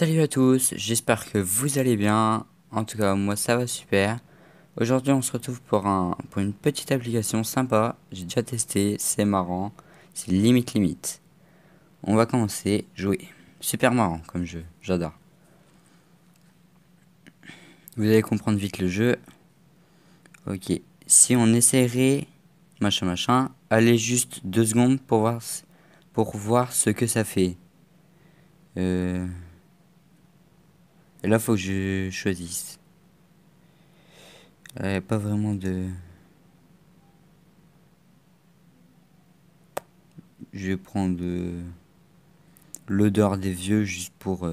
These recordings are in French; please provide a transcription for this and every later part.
Salut à tous, j'espère que vous allez bien. En tout cas, moi ça va super. Aujourd'hui, on se retrouve pour une petite application sympa. J'ai déjà testé, c'est marrant. C'est limite limite. On va commencer, jouer. Super marrant comme jeu, j'adore. Vous allez comprendre vite le jeu. Ok, si on essaierait, machin machin, allez juste 2 secondes pour voir ce que ça fait. Euh, et là, faut que je choisisse. Pas vraiment de... Je vais prendre l'odeur des vieux juste pour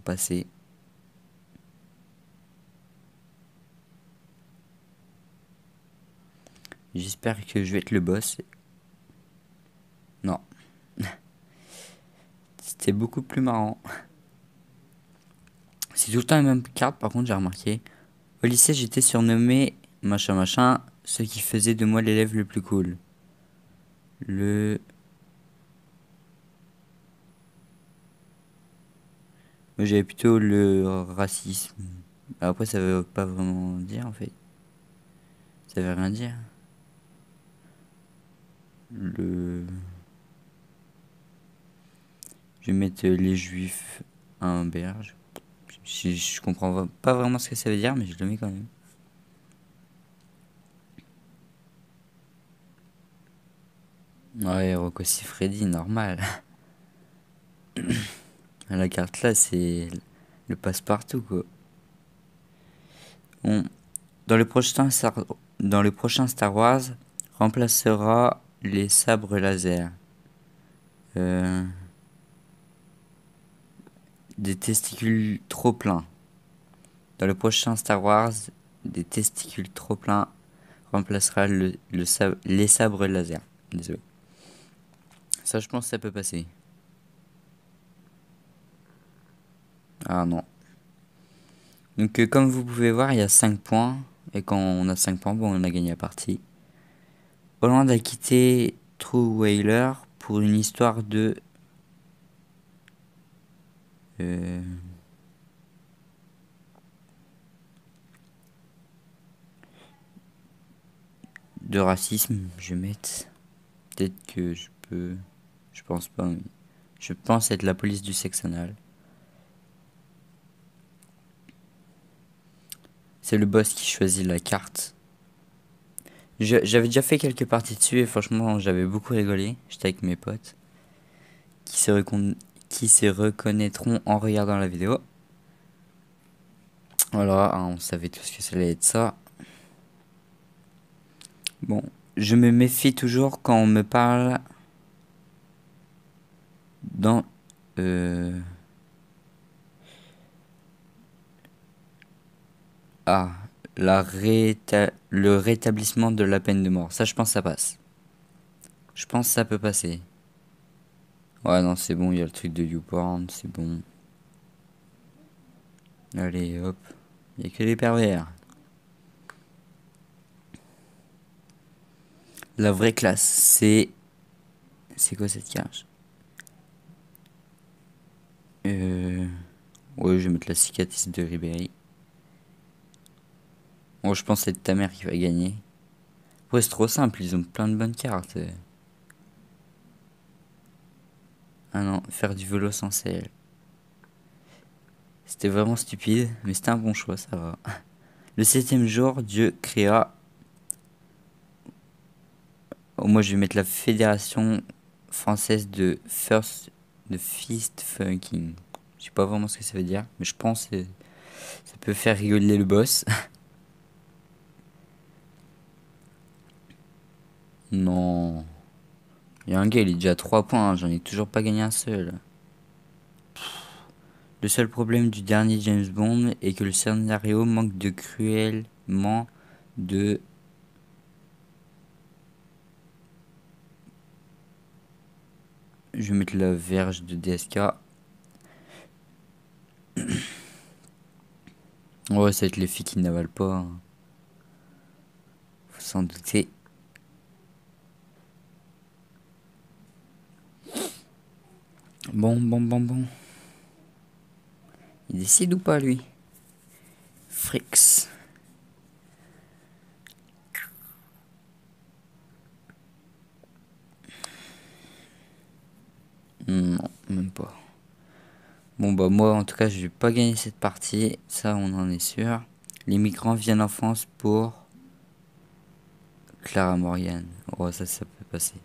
passer. J'espère que je vais être le boss. Non, c'était beaucoup plus marrant. C'est tout le temps la même carte, par contre, j'ai remarqué. Au lycée, j'étais surnommé machin machin, ce qui faisait de moi l'élève le plus cool. Le. Moi, j'avais plutôt le racisme. Après, ça veut pas vraiment dire en fait. Ça veut rien dire. Le. Je vais mettre les juifs à un berge. Je comprends pas vraiment ce que ça veut dire, mais je le mets quand même. Ouais, Rocco Siffredi, normal. La carte là, c'est le passe-partout quoi. On, dans le prochain Star Wars, remplacera les sabres laser. Euh, des testicules trop pleins. Dans le prochain Star Wars, des testicules trop pleins remplacera les sabres laser. Désolé. Ça, je pense que ça peut passer. Ah non. Donc, comme vous pouvez voir, il y a 5 points. Et quand on a 5 points, bon, on a gagné la partie. Hollande a quitté True Whaler pour une histoire euh, de racisme. Je vais mettre. Peut-être que je peux. Je pense pas. Mais je pense être la police du sexe anal. C'est le boss qui choisit la carte. J'avais déjà fait quelques parties dessus et franchement j'avais beaucoup rigolé. J'étais avec mes potes qui qui se reconnaîtront en regardant la vidéo. Voilà, hein, on savait tous que ça allait être ça. Bon, je me méfie toujours quand on me parle dans euh, ah le rétablissement de la peine de mort. Ça, je pense que ça passe. Je pense que ça peut passer. Ouais, non, c'est bon, il y a le truc de YouPorn, c'est bon. Allez, hop. Il n'y a que les pervers. La vraie classe, c'est... C'est quoi cette cage? Euh... Ouais, je vais mettre la cicatrice de Ribéry. Bon, je pense que c'est ta mère qui va gagner. Ouais, c'est trop simple, ils ont plein de bonnes cartes. Ah non, faire du vélo sans selle. C'était vraiment stupide, mais c'était un bon choix, ça va. Le septième jour, Dieu créa... Oh, moi, je vais mettre la Fédération française de fist funking. Je sais pas vraiment ce que ça veut dire, mais je pense que ça peut faire rigoler le boss. Non. Il y a un gars, il est déjà à 3 points, hein, j'en ai toujours pas gagné un seul. Le seul problème du dernier James Bond est que le scénario manque de cruellement de... Je vais mettre la verge de DSK. Ouais, ça va être les filles qui n'avalent pas, hein. Faut s'en douter. Bon. Il décide ou pas, lui? Frix. Non, même pas. Bon bah moi en tout cas je vais pas gagner cette partie, ça on en est sûr. Les migrants viennent en France pour Clara Morgan. Oh ça peut passer.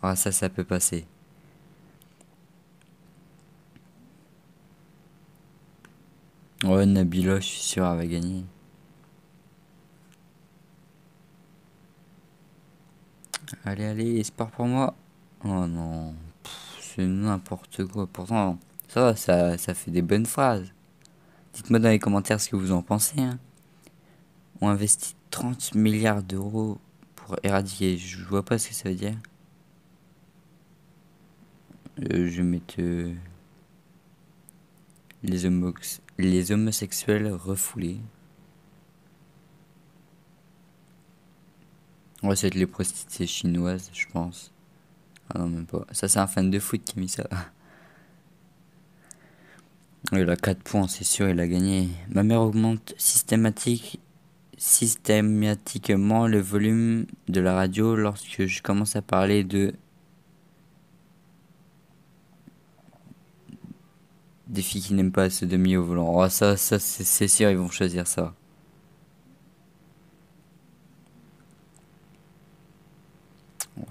Oh ça peut passer. Ouais Nabila je suis sûr elle va gagner. Allez, espoir pour moi. Oh non, c'est n'importe quoi. Pourtant ça fait des bonnes phrases. Dites-moi dans les commentaires ce que vous en pensez, hein. On investit 30 milliards d'euros pour éradiquer. Je vois pas ce que ça veut dire. Je vais mettre les homosexuels refoulés. Ouais, c'est les prostituées chinoises, je pense. Ah non, même pas. Ça, c'est un fan de foot qui a mis ça. Il a 4 points, c'est sûr, il a gagné. Ma mère augmente systématiquement le volume de la radio lorsque je commence à parler des filles qui n'aiment pas se demi au volant. Oh, ça c'est sûr, ils vont choisir ça.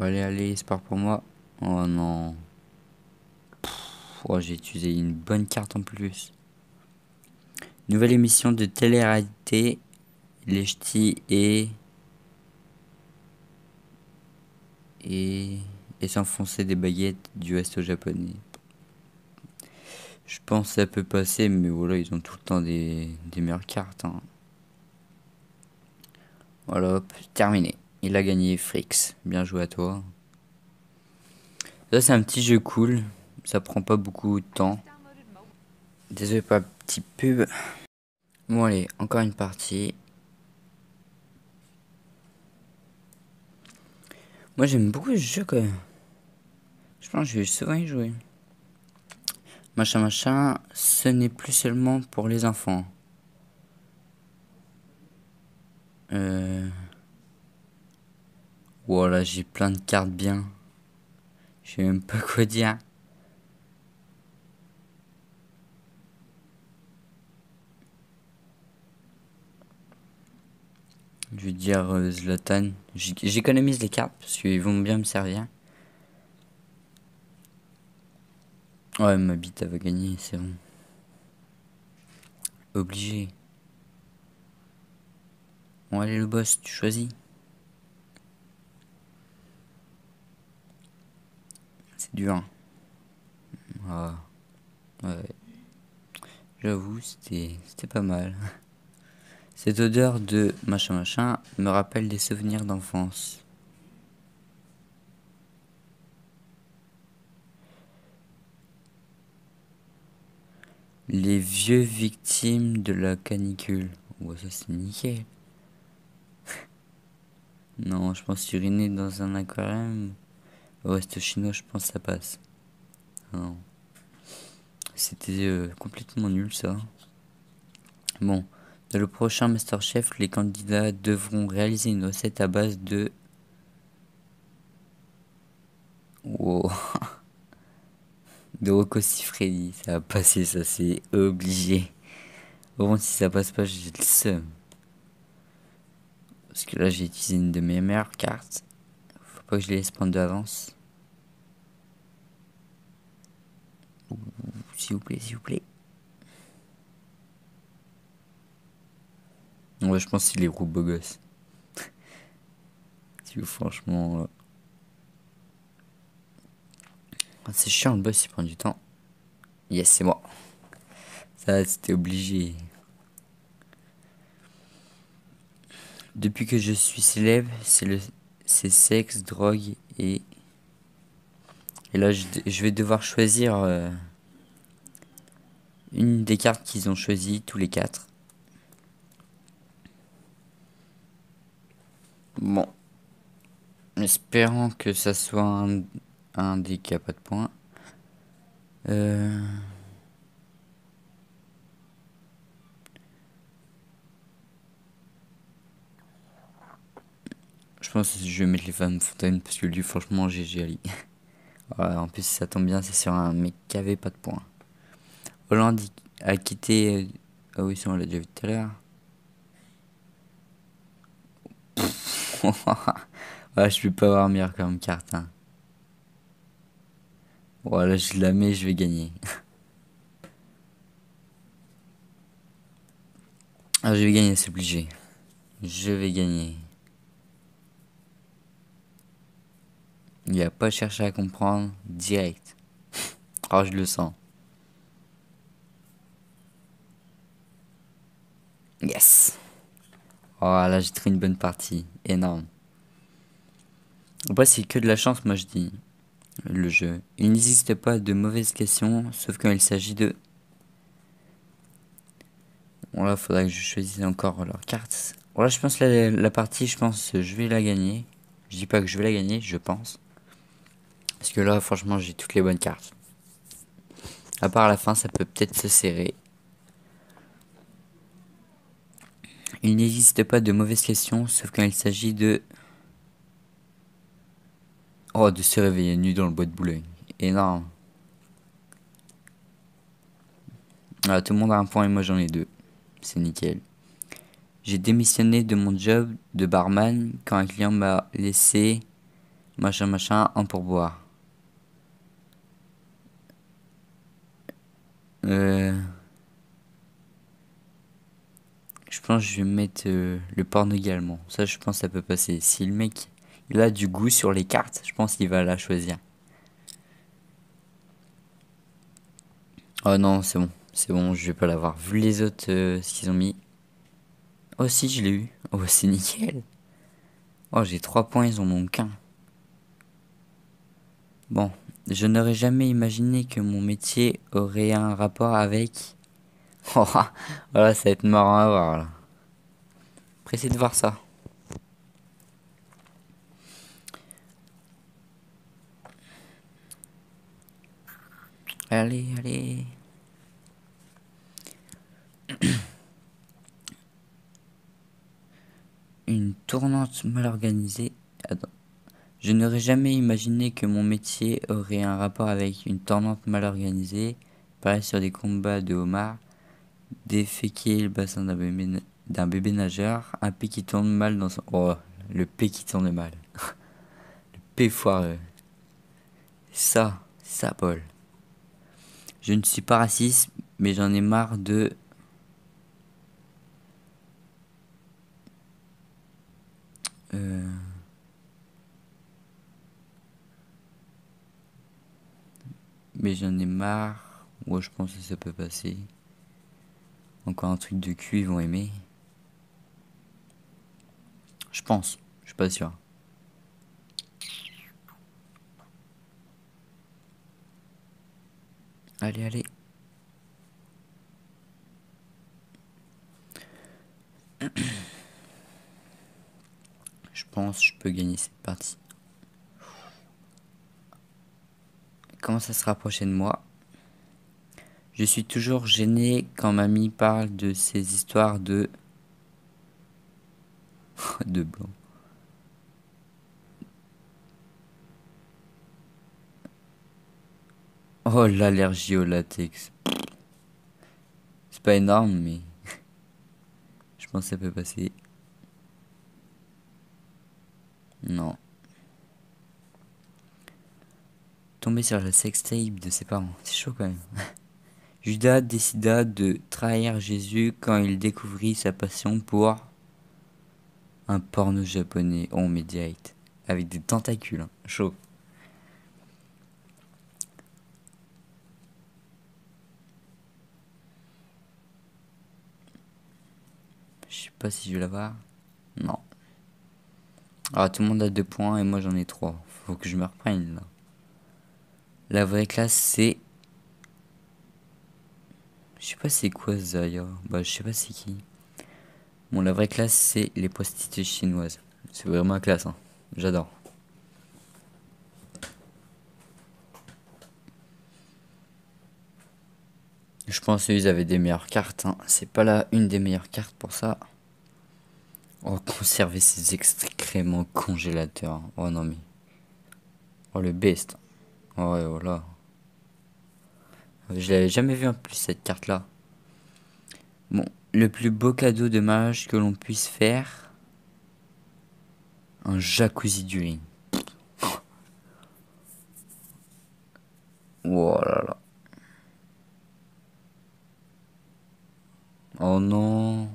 Allez, espoir pour moi. Oh non. Oh, j'ai utilisé une bonne carte en plus. Nouvelle émission de télé-réalité. Les ch'tis et s'enfoncer des baguettes du ouest au japonais. Je pense que ça peut passer, mais voilà, ils ont tout le temps des meilleures cartes, hein. Voilà, hop, terminé. Il a gagné Frix. Bien joué à toi. Ça, c'est un petit jeu cool. Ça prend pas beaucoup de temps. Désolé pour la petite pub. Bon, allez, encore une partie. Moi, j'aime beaucoup ce jeu quand même. Je pense que je vais souvent y jouer. Machin, ce n'est plus seulement pour les enfants. Voilà, j'ai plein de cartes bien. Je sais même pas quoi dire. Je vais dire Zlatan. J'économise les cartes parce qu'ils vont bien me servir. Ouais, ma bite elle va gagner, c'est bon. Obligé. Bon, allez, le boss, tu choisis. C'est dur, hein. Ah, ouais. J'avoue, c'était pas mal. Cette odeur de machin me rappelle des souvenirs d'enfance. Les vieux victimes de la canicule. Ouais, ça c'est nickel. Non, je pense uriner dans un aquarium. Au reste chinois, je pense que ça passe. Non. C'était complètement nul ça. Bon, dans le prochain MasterChef, les candidats devront réaliser une recette à base de... Wow. De Rocco Siffredi. Ça va passer, ça c'est obligé. Bon, si ça passe pas, j'ai le seum. Parce que là, j'ai utilisé une de mes meilleures cartes. Faut pas que je les laisse prendre d'avance. S'il vous plaît, s'il vous plaît. Ouais, je pense qu'il est gros beau gosse. Franchement... c'est chiant, le boss, il prend du temps. Yes, c'est moi. Ça, c'était obligé. Depuis que je suis célèbre, c'est sexe, drogue et... Et là, je vais devoir choisir une des cartes qu'ils ont choisies, tous les quatre. Bon. Espérant que ça soit un des qui a pas de points. Je pense que je vais mettre les femmes fontaines parce que lui, franchement, GG Ali. Voilà, en plus, ça tombe bien, c'est sur un mec qui avait pas de points. Hollande a quitté. Ah oui, ça, on l'a déjà vu tout à l'heure. Ouais, je peux pas avoir meilleur comme carte. Hein. Voilà, je la mets, je vais gagner. Ah, je vais gagner, c'est obligé. Je vais gagner. Il a pas cherché à comprendre, direct. Oh, je le sens. Yes. Oh, là, j'ai trouvé une bonne partie. Énorme. Après, c'est que de la chance, moi, je dis. Le jeu. Il n'existe pas de mauvaises questions, sauf quand il s'agit de... Bon, là, faudra que je choisisse encore leur carte. Voilà, je pense que la partie, je pense, je vais la gagner. Je dis pas que je vais la gagner, je pense. Parce que là, franchement, j'ai toutes les bonnes cartes. À part la fin, ça peut peut-être se serrer. Il n'existe pas de mauvaises questions, sauf quand il s'agit de... Oh, de se réveiller nu dans le bois de Boulogne. Énorme. Ah, tout le monde a un point et moi j'en ai deux. C'est nickel. J'ai démissionné de mon job de barman quand un client m'a laissé machin machin un pourboire. Euh, je pense que je vais mettre le porno également. Ça, je pense que ça peut passer. Si le mec il a du goût sur les cartes, je pense qu'il va la choisir. Oh non, c'est bon. C'est bon, je vais pas l'avoir. Vu les autres, ce qu'ils ont mis. Oh si, je l'ai eu. Oh, c'est nickel. Oh, j'ai 3 points, ils en ont qu'un. Bon, je n'aurais jamais imaginé que mon métier aurait un rapport avec... Oh, voilà, ça va être marrant à voir là. Pressé de voir ça. Allez, allez. Une tournante mal organisée. Attends. Je n'aurais jamais imaginé que mon métier aurait un rapport avec une tournante mal organisée. Pareil sur des combats de homards. Déféquer le bassin d'un bébé nageur. Un P qui tourne mal dans son... Oh, le P qui tourne mal. P foireux. C'est ça, Paul. Je ne suis pas raciste, mais j'en ai marre de... Euh... Mais j'en ai marre. Ouais, je pense que ça peut passer. Encore un truc de cul, ils vont aimer. Je pense. Je suis pas sûr. Allez, allez. Je pense que je peux gagner cette partie. Comment ça se rapprocher de moi? Je suis toujours gêné quand mamie parle de ces histoires de... de blanc. Oh, l'allergie au latex. C'est pas énorme, mais... je pense que ça peut passer. Non. Tomber sur la sextape de ses parents. C'est chaud quand même. Judas décida de trahir Jésus quand il découvrit sa passion pour un porno japonais. Oh, mais direct. Avec des tentacules. Hein. Chaud. Je sais pas si je vais l'avoir. Non. Ah, tout le monde a 2 points et moi j'en ai 3. Faut que je me reprenne là. La vraie classe c'est... Je sais pas c'est quoi Zaya. Bah je sais pas c'est qui. Bon la vraie classe c'est les prostituées chinoises. C'est vraiment la classe hein. J'adore. Je pense qu'ils avaient des meilleures cartes hein. C'est pas là une des meilleures cartes pour ça. Oh, conserver ses excréments au congélateur. Oh non mais. Oh le best. Oh ouais voilà. Je l'avais jamais vu en plus cette carte là. Bon, le plus beau cadeau de mariage que l'on puisse faire. Un jacuzzi du ring. Oh là là. Oh non.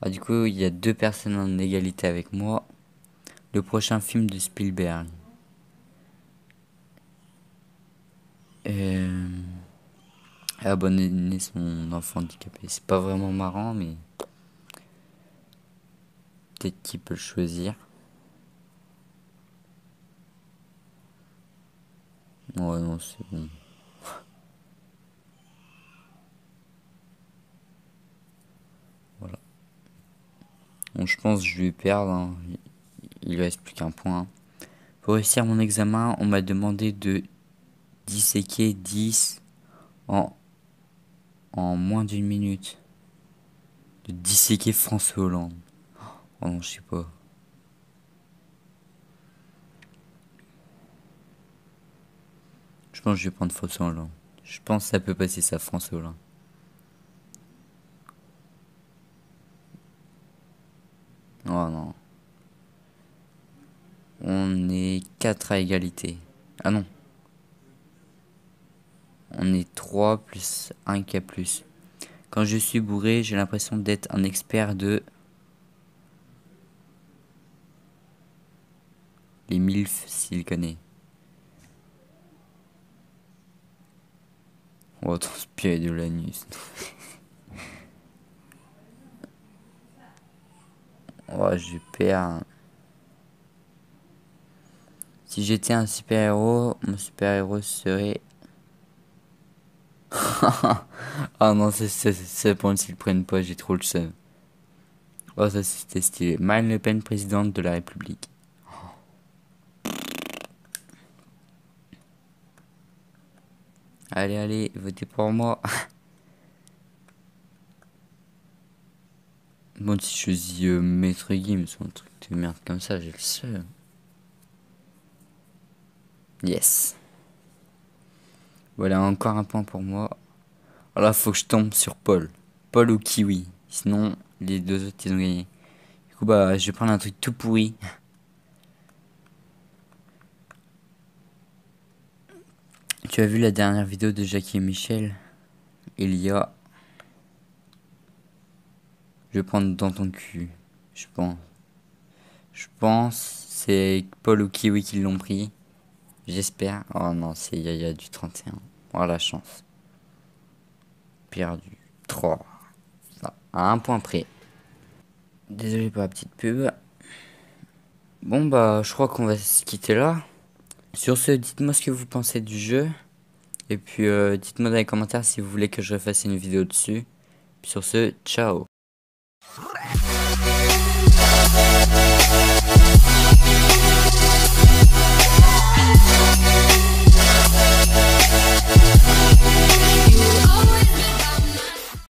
Ah du coup il y a deux personnes en égalité avec moi. Le prochain film de Spielberg. Euh... Abandonner son enfant handicapé. C'est pas vraiment marrant mais peut-être qu'il peut le choisir. Ouais non c'est bon. Voilà. Bon je pense que je vais perdre. Hein. Il lui reste plus qu'un point. Pour réussir mon examen, on m'a demandé de disséquer 10 en, en moins d'une minute. De disséquer François Hollande. Oh non, je sais pas. Je pense que je vais prendre François Hollande. Je pense que ça peut passer ça, François Hollande. Oh non. On est 4 à égalité. Ah non. On est 3 plus 1 qui a plus. Quand je suis bourré, j'ai l'impression d'être un expert de les MILF s'il connaît. On va transpirer de l'anus. Oh, je perds. Si j'étais un super-héros, mon super-héros serait... Ah non, c'est pour s'ils prennent pas, j'ai trop le seum. Oh, ça c'était stylé. Marine Le Pen, présidente de la République. Allez, allez, votez pour moi. Bon, si je choisis Maître Gims ou un truc de merde comme ça, j'ai le seum. Yes. Voilà, encore un point pour moi. Alors là, faut que je tombe sur Paul. Paul ou Kiwi. Sinon, les deux autres, ils ont gagné. Du coup, bah, je vais prendre un truc tout pourri. Tu as vu la dernière vidéo de Jackie et Michel? Il y a... Je vais prendre dans ton cul. Je pense. Je pense c'est Paul ou Kiwi qui l'ont pris. J'espère. Oh non, c'est Yaya du 31. Oh la chance. Perdu. 3. Ça, à un point près. Désolé pour la petite pub. Bon bah je crois qu'on va se quitter là. Sur ce, dites-moi ce que vous pensez du jeu. Et puis dites-moi dans les commentaires si vous voulez que je refasse une vidéo dessus. Puis sur ce, ciao.